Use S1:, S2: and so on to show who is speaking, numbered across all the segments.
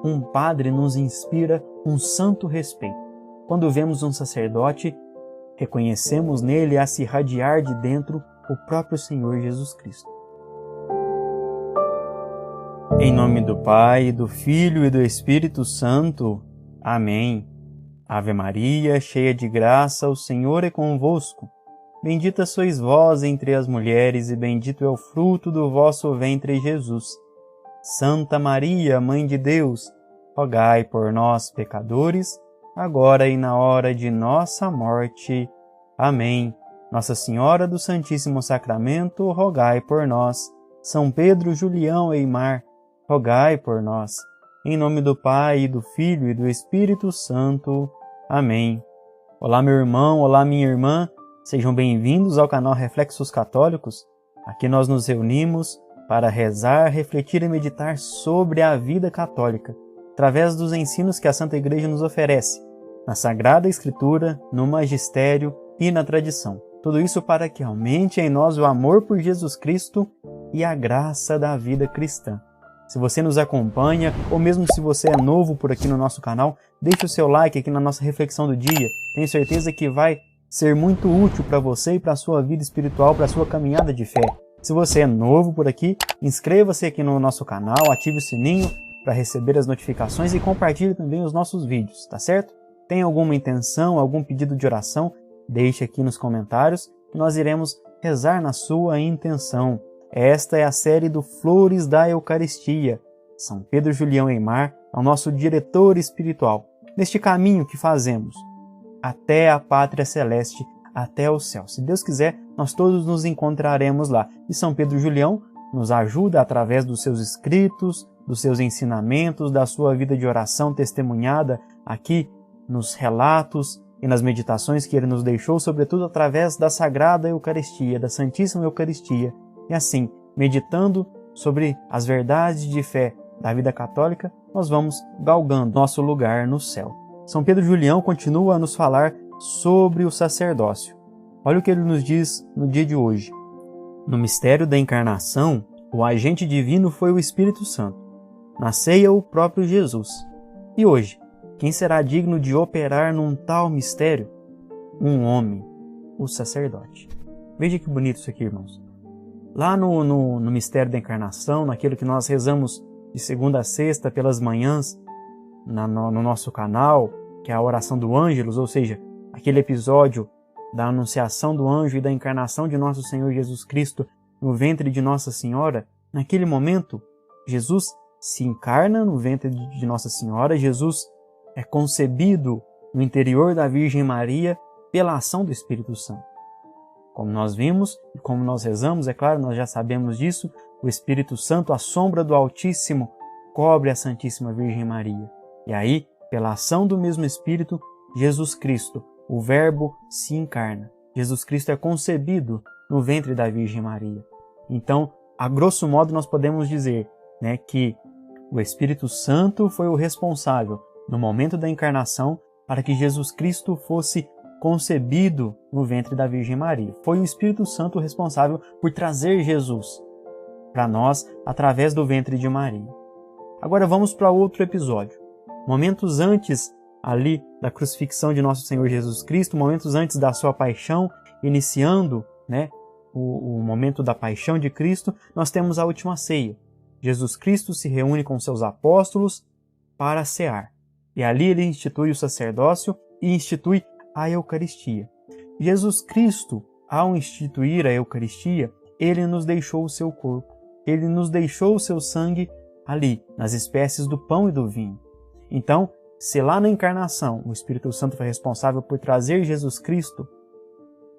S1: um padre nos inspira um santo respeito. Quando vemos um sacerdote, reconhecemos nele a se irradiar de dentro o próprio Senhor Jesus Cristo. Em nome do Pai, do Filho e do Espírito Santo. Amém. Ave Maria, cheia de graça, o Senhor é convosco. Bendita sois vós entre as mulheres, e bendito é o fruto do vosso ventre, Jesus. Santa Maria, Mãe de Deus, rogai por nós, pecadores, agora e na hora de nossa morte. Amém. Nossa Senhora do Santíssimo Sacramento, rogai por nós. São Pedro, Julião e Eimar, rogai por nós. Em nome do Pai, e do Filho e do Espírito Santo. Amém. Olá, meu irmão, olá, minha irmã. Sejam bem-vindos ao canal Reflexos Católicos. Aqui nós nos reunimos para rezar, refletir e meditar sobre a vida católica, através dos ensinos que a Santa Igreja nos oferece, na Sagrada Escritura, no Magistério e na tradição. Tudo isso para que aumente em nós o amor por Jesus Cristo e a graça da vida cristã. Se você nos acompanha, ou mesmo se você é novo por aqui no nosso canal, deixe o seu like aqui na nossa reflexão do dia. Tenho certeza que vai ser muito útil para você e para a sua vida espiritual, para a sua caminhada de fé. Se você é novo por aqui, inscreva-se aqui no nosso canal, ative o sininho para receber as notificações e compartilhe também os nossos vídeos, tá certo? Tem alguma intenção, algum pedido de oração? Deixe aqui nos comentários que nós iremos rezar na sua intenção. Esta é a série do Flores da Eucaristia. São Pedro Julião Eimar é o nosso diretor espiritual. Neste caminho que fazemos até a pátria celeste, até o céu. Se Deus quiser, nós todos nos encontraremos lá. E São Pedro Julião nos ajuda através dos seus escritos, dos seus ensinamentos, da sua vida de oração testemunhada aqui nos relatos e nas meditações que ele nos deixou, sobretudo através da Sagrada Eucaristia, da Santíssima Eucaristia. E assim, meditando sobre as verdades de fé da vida católica, nós vamos galgando nosso lugar no céu. São Pedro Julião continua a nos falar sobre o sacerdócio. Olha o que ele nos diz no dia de hoje. No mistério da encarnação, o agente divino foi o Espírito Santo. Na ceia, o próprio Jesus. E hoje, quem será digno de operar num tal mistério? Um homem, o sacerdote. Veja que bonito isso aqui, irmãos. Lá no mistério da encarnação, naquilo que nós rezamos de segunda a sexta pelas manhãs, no nosso canal, que é a oração do Ângelus, ou seja, aquele episódio da anunciação do anjo e da encarnação de nosso Senhor Jesus Cristo no ventre de Nossa Senhora, naquele momento, Jesus se encarna no ventre de Nossa Senhora, Jesus é concebido no interior da Virgem Maria pela ação do Espírito Santo. Como nós vimos e como nós rezamos, é claro, nós já sabemos disso, o Espírito Santo, a sombra do Altíssimo, cobre a Santíssima Virgem Maria. E aí, pela ação do mesmo Espírito, Jesus Cristo, o Verbo, se encarna. Jesus Cristo é concebido no ventre da Virgem Maria. Então, a grosso modo, nós podemos dizer, que o Espírito Santo foi o responsável, no momento da encarnação, para que Jesus Cristo fosse concebido no ventre da Virgem Maria. Foi o Espírito Santo o responsável por trazer Jesus para nós através do ventre de Maria. Agora vamos para outro episódio. Momentos antes ali da crucifixão de nosso Senhor Jesus Cristo, momentos antes da sua paixão, iniciando o momento da paixão de Cristo, nós temos a última ceia. Jesus Cristo se reúne com seus apóstolos para cear. E ali ele institui o sacerdócio e institui a Eucaristia. Jesus Cristo, ao instituir a Eucaristia, ele nos deixou o seu corpo, ele nos deixou o seu sangue ali, nas espécies do pão e do vinho. Então, se lá na encarnação o Espírito Santo foi responsável por trazer Jesus Cristo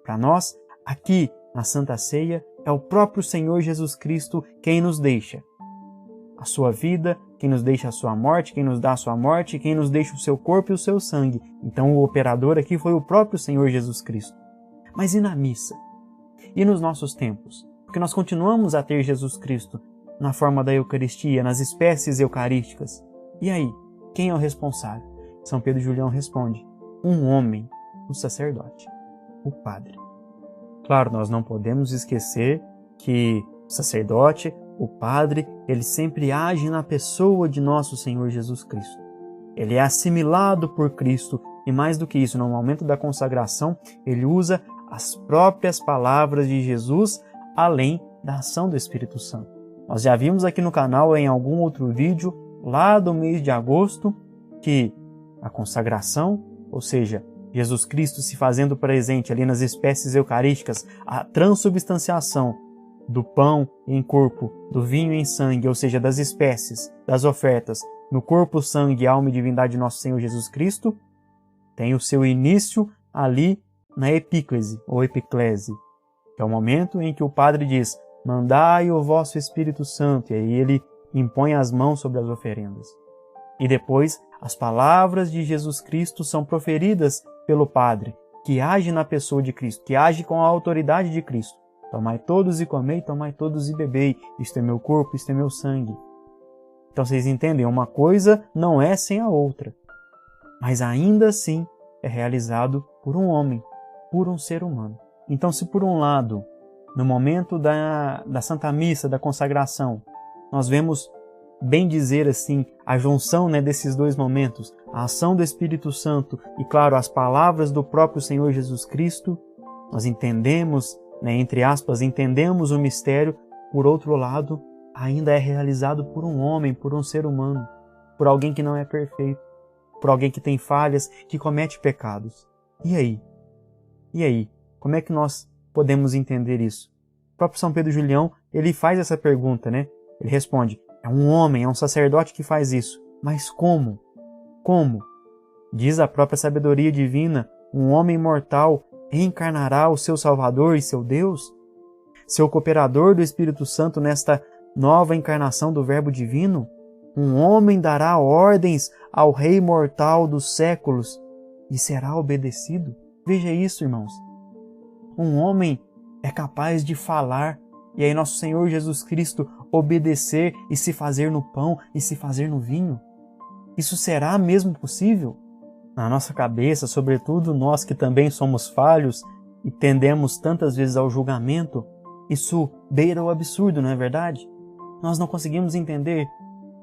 S1: para nós, aqui na Santa Ceia é o próprio Senhor Jesus Cristo quem nos deixa a sua vida, quem nos deixa a sua morte, quem nos dá a sua morte, quem nos deixa o seu corpo e o seu sangue. Então o operador aqui foi o próprio Senhor Jesus Cristo. Mas e na missa? E nos nossos tempos? Porque nós continuamos a ter Jesus Cristo na forma da Eucaristia, nas espécies eucarísticas. E aí, quem é o responsável? São Pedro Julião responde: um homem, o sacerdote, o padre. Claro, nós não podemos esquecer que o sacerdote, O Padre, ele sempre age na pessoa de nosso Senhor Jesus Cristo. Ele é assimilado por Cristo e, mais do que isso, no momento da consagração, ele usa as próprias palavras de Jesus, além da ação do Espírito Santo. Nós já vimos aqui no canal, em algum outro vídeo, lá do mês de agosto, que a consagração, ou seja, Jesus Cristo se fazendo presente ali nas espécies eucarísticas, a transubstanciação do pão em corpo, do vinho em sangue, ou seja, das espécies, das ofertas, no corpo, sangue, alma e divindade de nosso Senhor Jesus Cristo, tem o seu início ali na epíclese, ou epiclese, que é o momento em que o Padre diz: mandai o vosso Espírito Santo, e aí ele impõe as mãos sobre as oferendas. E depois, as palavras de Jesus Cristo são proferidas pelo Padre, que age na pessoa de Cristo, que age com a autoridade de Cristo. Tomai todos e comei, tomai todos e bebei. Isto é meu corpo, isto é meu sangue. Então vocês entendem, uma coisa não é sem a outra. Mas ainda assim é realizado por um homem, por um ser humano. Então, se por um lado, no momento da Santa Missa, da consagração, nós vemos, bem dizer assim, a junção, desses dois momentos, a ação do Espírito Santo e, claro, as palavras do próprio Senhor Jesus Cristo, nós entendemos, entre aspas, entendemos o mistério. Por outro lado, ainda é realizado por um homem, por um ser humano, por alguém que não é perfeito, por alguém que tem falhas, que comete pecados. E aí? E aí? Como é que nós podemos entender isso? O próprio São Pedro Julião, ele faz essa pergunta, Ele responde: é um homem, é um sacerdote que faz isso. Mas como? Como? Diz a própria sabedoria divina: um homem mortal encarnará o seu Salvador e seu Deus? Seu cooperador do Espírito Santo nesta nova encarnação do Verbo Divino? Um homem dará ordens ao Rei mortal dos séculos e será obedecido? Veja isso, irmãos. Um homem é capaz de falar, e aí nosso Senhor Jesus Cristo obedecer e se fazer no pão e se fazer no vinho? Isso será mesmo possível? Na nossa cabeça, sobretudo nós que também somos falhos e tendemos tantas vezes ao julgamento, isso beira o absurdo, não é verdade? Nós não conseguimos entender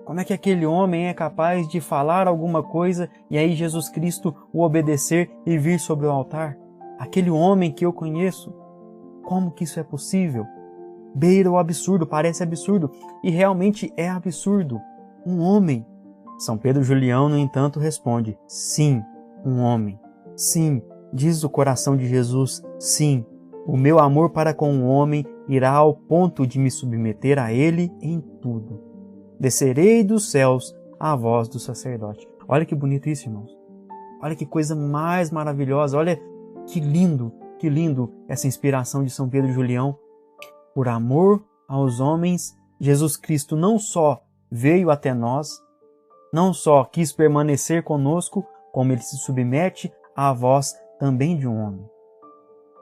S1: como é que aquele homem é capaz de falar alguma coisa e aí Jesus Cristo o obedecer e vir sobre o altar. Aquele homem que eu conheço, como que isso é possível? Beira o absurdo, parece absurdo, e realmente é absurdo. Um homem. São Pedro Julião, no entanto, responde: sim, um homem. Sim, diz o coração de Jesus, sim, o meu amor para com o homem irá ao ponto de me submeter a ele em tudo. Descerei dos céus à voz do sacerdote. Olha que bonito isso, irmãos. Olha que coisa mais maravilhosa. Olha que lindo essa inspiração de São Pedro Julião. Por amor aos homens, Jesus Cristo não só veio até nós, não só quis permanecer conosco, como ele se submete à voz também de um homem.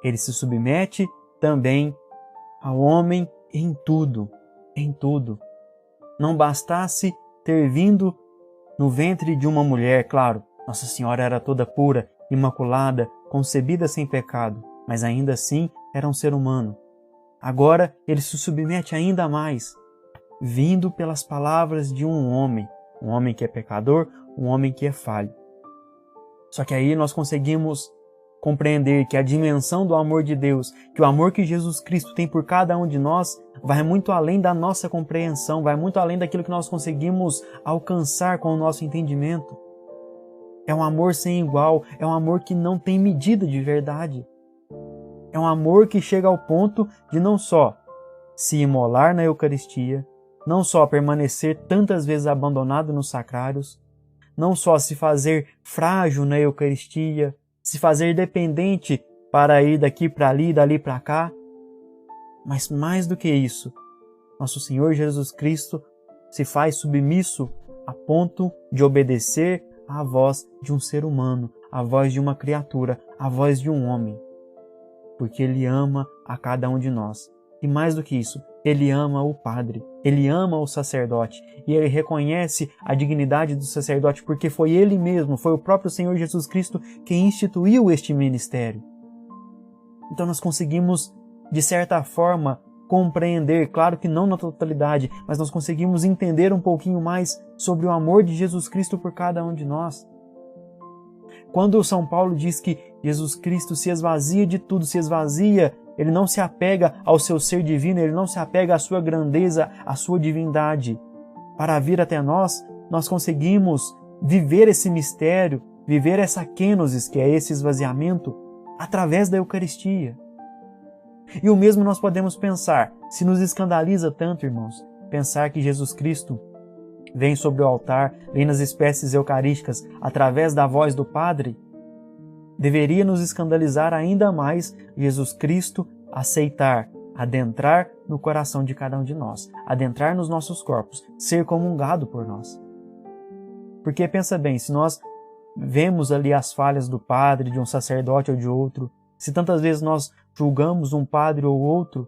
S1: Ele se submete também ao homem em tudo, em tudo. Não bastasse ter vindo no ventre de uma mulher, claro, Nossa Senhora era toda pura, imaculada, concebida sem pecado, mas ainda assim era um ser humano. Agora ele se submete ainda mais, vindo pelas palavras de um homem que é pecador, um homem que é falho. Só que aí nós conseguimos compreender que a dimensão do amor de Deus, que o amor que Jesus Cristo tem por cada um de nós, vai muito além da nossa compreensão, vai muito além daquilo que nós conseguimos alcançar com o nosso entendimento. É um amor sem igual, é um amor que não tem medida de verdade. É um amor que chega ao ponto de não só se imolar na Eucaristia, não só permanecer tantas vezes abandonado nos sacrários, não só se fazer frágil na Eucaristia, se fazer dependente para ir daqui para ali, dali para cá, mas mais do que isso, nosso Senhor Jesus Cristo se faz submisso a ponto de obedecer à voz de um ser humano, à voz de uma criatura, à voz de um homem, porque Ele ama a cada um de nós. E mais do que isso, Ele ama o Padre, Ele ama o sacerdote, e Ele reconhece a dignidade do sacerdote, porque foi Ele mesmo, foi o próprio Senhor Jesus Cristo quem instituiu este ministério. Então nós conseguimos, de certa forma, compreender, claro que não na totalidade, mas nós conseguimos entender um pouquinho mais sobre o amor de Jesus Cristo por cada um de nós. Quando São Paulo diz que Jesus Cristo se esvazia de tudo, se esvazia, ele não se apega ao seu ser divino, ele não se apega à sua grandeza, à sua divindade. Para vir até nós, nós conseguimos viver esse mistério, viver essa kenosis, que é esse esvaziamento, através da Eucaristia. E o mesmo nós podemos pensar, se nos escandaliza tanto, irmãos, pensar que Jesus Cristo vem sobre o altar, vem nas espécies eucarísticas através da voz do Padre, deveria nos escandalizar ainda mais Jesus Cristo aceitar, adentrar no coração de cada um de nós, adentrar nos nossos corpos, ser comungado por nós. Porque pensa bem, se nós vemos ali as falhas do padre, de um sacerdote ou de outro, se tantas vezes nós julgamos um padre ou outro,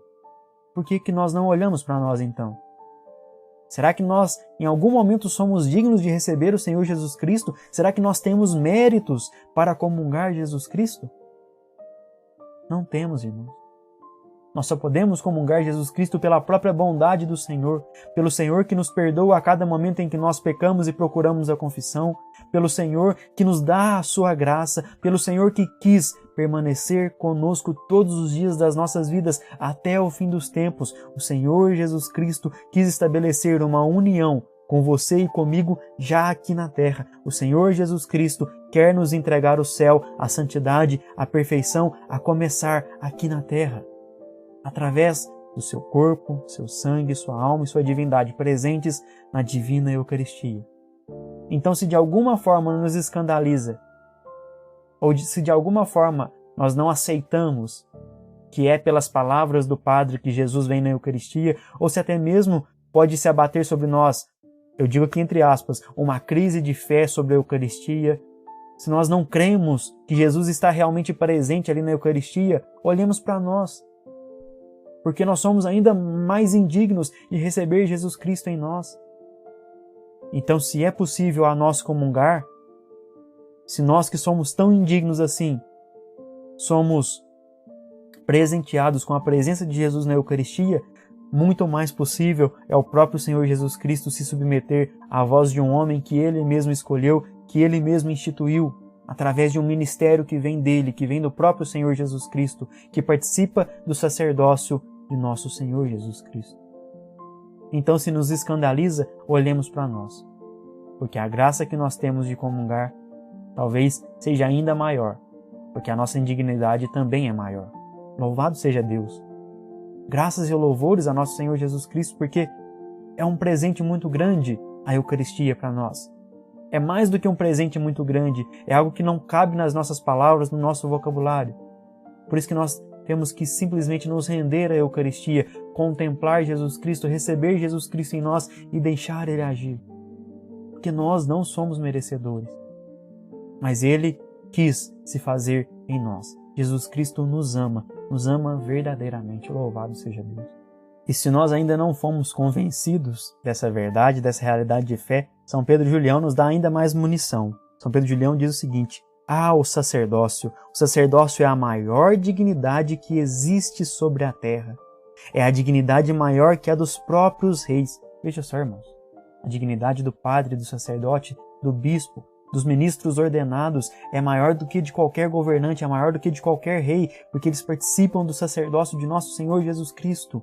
S1: por que nós não olhamos para nós então? Será que nós, em algum momento, somos dignos de receber o Senhor Jesus Cristo? Será que nós temos méritos para comungar Jesus Cristo? Não temos, irmãos. Nós só podemos comungar Jesus Cristo pela própria bondade do Senhor, pelo Senhor que nos perdoa a cada momento em que nós pecamos e procuramos a confissão, pelo Senhor que nos dá a sua graça, pelo Senhor que quis permanecer conosco todos os dias das nossas vidas até o fim dos tempos. O Senhor Jesus Cristo quis estabelecer uma união com você e comigo já aqui na terra. O Senhor Jesus Cristo quer nos entregar o céu, a santidade, a perfeição, a começar aqui na terra, através do seu corpo, seu sangue, sua alma e sua divindade presentes na divina Eucaristia. Então, se de alguma forma nos escandaliza, ou se de alguma forma nós não aceitamos que é pelas palavras do Padre que Jesus vem na Eucaristia, ou se até mesmo pode se abater sobre nós, eu digo aqui entre aspas, uma crise de fé sobre a Eucaristia, se nós não cremos que Jesus está realmente presente ali na Eucaristia, olhemos para nós, porque nós somos ainda mais indignos de receber Jesus Cristo em nós. Então, se é possível a nós comungar, se nós que somos tão indignos assim, somos presenteados com a presença de Jesus na Eucaristia, muito mais possível é o próprio Senhor Jesus Cristo se submeter à voz de um homem que Ele mesmo escolheu, que Ele mesmo instituiu, através de um ministério que vem dele, que vem do próprio Senhor Jesus Cristo, que participa do sacerdócio de nosso Senhor Jesus Cristo. Então, se nos escandaliza, olhemos para nós, porque a graça que nós temos de comungar talvez seja ainda maior, porque a nossa indignidade também é maior. Louvado seja Deus! Graças e louvores a nosso Senhor Jesus Cristo, porque é um presente muito grande a Eucaristia para nós. É mais do que um presente muito grande, é algo que não cabe nas nossas palavras, no nosso vocabulário. Por isso que nós temos que simplesmente nos render à Eucaristia, contemplar Jesus Cristo, receber Jesus Cristo em nós e deixar Ele agir. Porque nós não somos merecedores, mas Ele quis se fazer em nós. Jesus Cristo nos ama verdadeiramente. Louvado seja Deus. E se nós ainda não fomos convencidos dessa verdade, dessa realidade de fé, São Pedro Julião nos dá ainda mais munição. São Pedro Julião diz o seguinte: o sacerdócio. O sacerdócio é a maior dignidade que existe sobre a terra. É a dignidade maior que a dos próprios reis. Veja só, irmãos. A dignidade do padre, do sacerdote, do bispo, dos ministros ordenados é maior do que de qualquer governante, é maior do que de qualquer rei, porque eles participam do sacerdócio de nosso Senhor Jesus Cristo.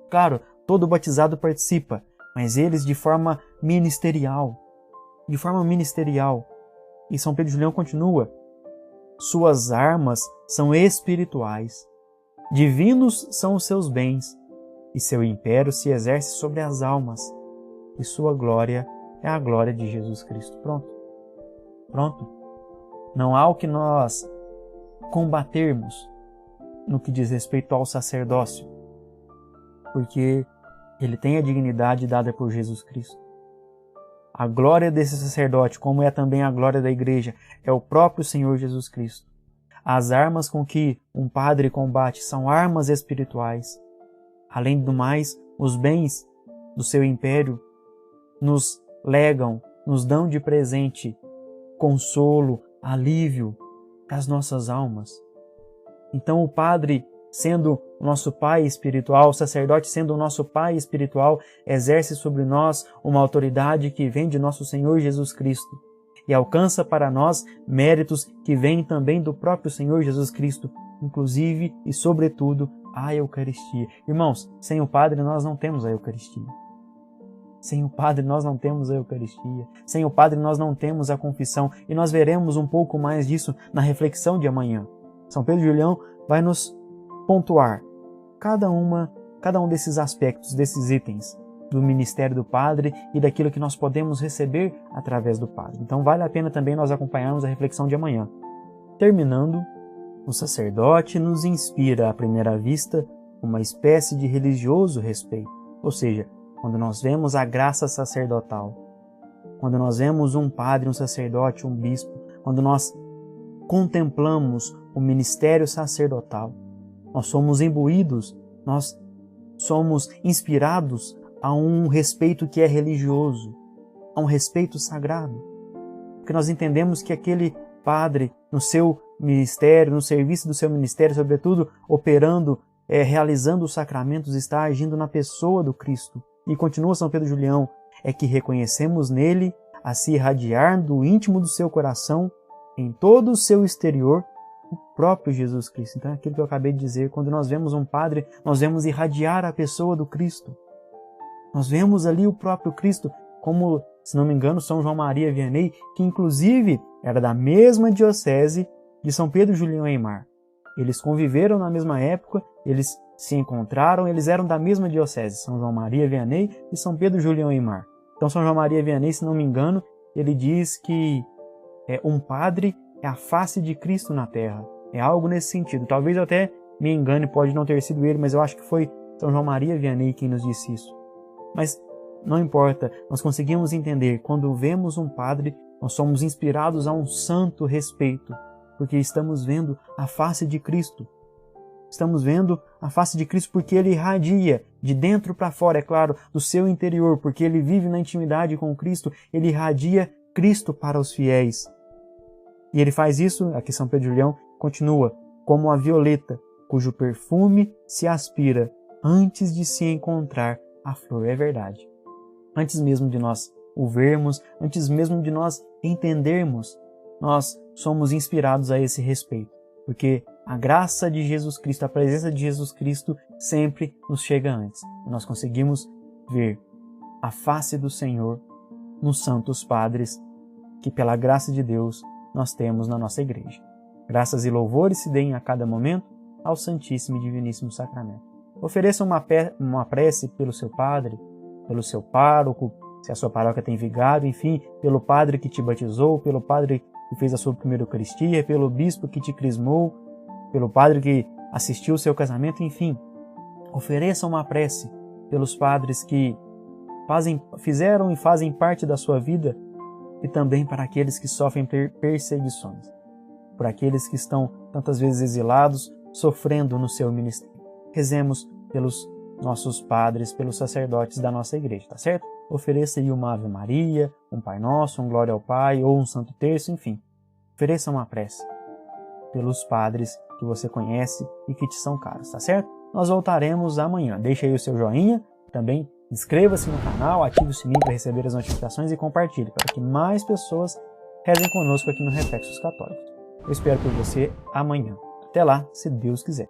S1: Claro, todo batizado participa, mas eles de forma ministerial. De forma ministerial. E São Pedro Julião continua: suas armas são espirituais, divinos são os seus bens, e seu império se exerce sobre as almas, e sua glória é a glória de Jesus Cristo. Pronto. Não há o que nós combatermos no que diz respeito ao sacerdócio, porque ele tem a dignidade dada por Jesus Cristo. A glória desse sacerdote, como é também a glória da igreja, é o próprio Senhor Jesus Cristo. As armas com que um padre combate são armas espirituais. Além do mais, os bens do seu império nos legam, nos dão de presente consolo, alívio às nossas almas. Então o padre, sendo o nosso pai espiritual, o sacerdote sendo o nosso pai espiritual, exerce sobre nós uma autoridade que vem de nosso Senhor Jesus Cristo e alcança para nós méritos que vêm também do próprio Senhor Jesus Cristo, inclusive e sobretudo a Eucaristia. Irmãos, sem o Padre nós não temos a Eucaristia. Sem o Padre nós não temos a Eucaristia. Sem o Padre nós não temos a confissão. E nós veremos um pouco mais disso na reflexão de amanhã. São Pedro Julião vai nos pontuar cada um desses aspectos, desses itens do ministério do Padre e daquilo que nós podemos receber através do Padre. Então vale a pena também nós acompanharmos a reflexão de amanhã. Terminando, o sacerdote nos inspira à primeira vista uma espécie de religioso respeito, ou seja, quando nós vemos a graça sacerdotal, quando nós vemos um padre, um sacerdote, um bispo, quando nós contemplamos o ministério sacerdotal, nós somos imbuídos, nós somos inspirados a um respeito que é religioso, a um respeito sagrado. Porque nós entendemos que aquele padre, no seu ministério, no serviço do seu ministério, sobretudo operando, realizando os sacramentos, está agindo na pessoa do Cristo. E continua São Pedro Julião, é que reconhecemos nele a se irradiar do íntimo do seu coração, em todo o seu exterior, o próprio Jesus Cristo. Então é aquilo que eu acabei de dizer, quando nós vemos um padre, nós vemos irradiar a pessoa do Cristo. Nós vemos ali o próprio Cristo, como, se não me engano, São João Maria Vianney, que inclusive era da mesma diocese de São Pedro Julião Aimar. Eles conviveram na mesma época, eles se encontraram, eles eram da mesma diocese, São João Maria Vianney e São Pedro Julião Aimar. Então São João Maria Vianney, se não me engano, ele diz que um padre é a face de Cristo na terra. É algo nesse sentido. Talvez eu até me engane, pode não ter sido ele, mas eu acho que foi São João Maria Vianney quem nos disse isso. Mas não importa, nós conseguimos entender, quando vemos um padre, nós somos inspirados a um santo respeito, porque estamos vendo a face de Cristo. Estamos vendo a face de Cristo porque ele irradia de dentro para fora, é claro, do seu interior, porque ele vive na intimidade com Cristo, ele irradia Cristo para os fiéis. E ele faz isso, aqui São Pedro Julião continua, como a violeta, cujo perfume se aspira antes de se encontrar a flor. É verdade. Antes mesmo de nós o vermos, antes mesmo de nós entendermos, nós somos inspirados a esse respeito, porque a graça de Jesus Cristo, a presença de Jesus Cristo sempre nos chega antes. E nós conseguimos ver a face do Senhor nos santos padres que, pela graça de Deus, nós temos na nossa igreja. Graças e louvores se deem a cada momento ao Santíssimo e Diviníssimo Sacramento. Ofereça uma prece pelo seu padre, pelo seu pároco, se a sua paróquia tem vigário, enfim, pelo padre que te batizou, pelo padre que fez a sua primeira Eucaristia, pelo bispo que te crismou, pelo padre que assistiu o seu casamento, enfim. Ofereça uma prece pelos padres que fizeram e fazem parte da sua vida e também para aqueles que sofrem perseguições, por aqueles que estão tantas vezes exilados, sofrendo no seu ministério. Rezemos pelos nossos padres, pelos sacerdotes da nossa igreja, tá certo? Ofereça aí uma Ave Maria, um Pai Nosso, um Glória ao Pai ou um Santo Terço, enfim. Ofereça uma prece pelos padres que você conhece e que te são caros, tá certo? Nós voltaremos amanhã. Deixe aí o seu joinha, também inscreva-se no canal, ative o sininho para receber as notificações e compartilhe, para que mais pessoas rezem conosco aqui no Reflexos Católicos. Eu espero por você amanhã. Até lá, se Deus quiser.